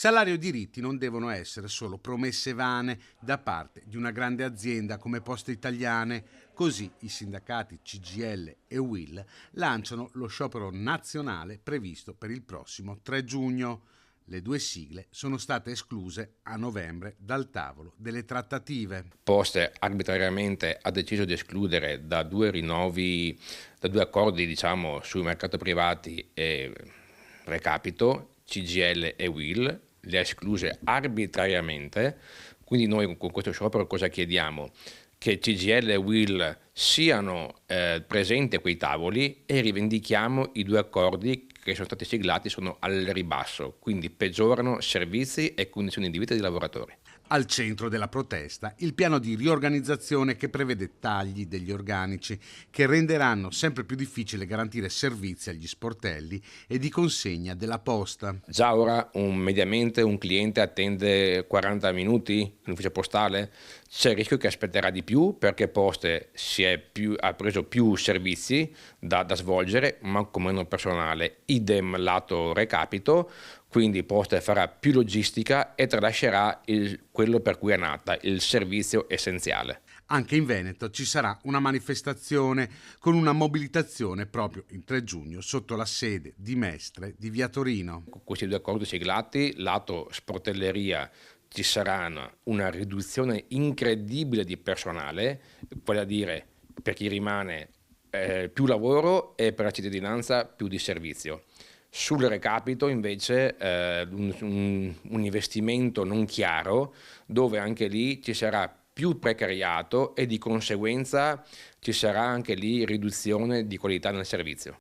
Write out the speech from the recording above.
Salario e diritti non devono essere solo promesse vane da parte di una grande azienda come Poste Italiane. Così i sindacati CGIL e UIL lanciano lo sciopero nazionale previsto per il prossimo 3 giugno. Le due sigle sono state escluse a novembre dal tavolo delle trattative. Poste arbitrariamente ha deciso di escludere da due rinnovi, da due accordi diciamo sui mercati privati e recapito, CGL e UIL, le ha escluse arbitrariamente, quindi noi con questo sciopero cosa chiediamo? Che CGL e UIL siano presenti a quei tavoli e rivendichiamo i due accordi che sono stati siglati sono al ribasso, quindi peggiorano servizi e condizioni di vita dei lavoratori. Al centro della protesta il piano di riorganizzazione che prevede tagli degli organici che renderanno sempre più difficile garantire servizi agli sportelli e di consegna della posta. Già ora mediamente un cliente attende 40 minuti in ufficio postale, c'è il rischio che aspetterà di più perché Poste ha preso più servizi da svolgere ma con meno personale, idem lato recapito, quindi Poste farà più logistica e tralascerà quello per cui è nata, il servizio essenziale. Anche in Veneto ci sarà una manifestazione con una mobilitazione proprio il 3 giugno sotto la sede di Mestre di Via Torino. Con questi due accordi siglati, lato sportelleria ci sarà una riduzione incredibile di personale, vale a dire per chi rimane più lavoro e per la cittadinanza più di servizio. Sul recapito invece un investimento non chiaro dove anche lì ci sarà più precariato e di conseguenza ci sarà anche lì riduzione di qualità nel servizio.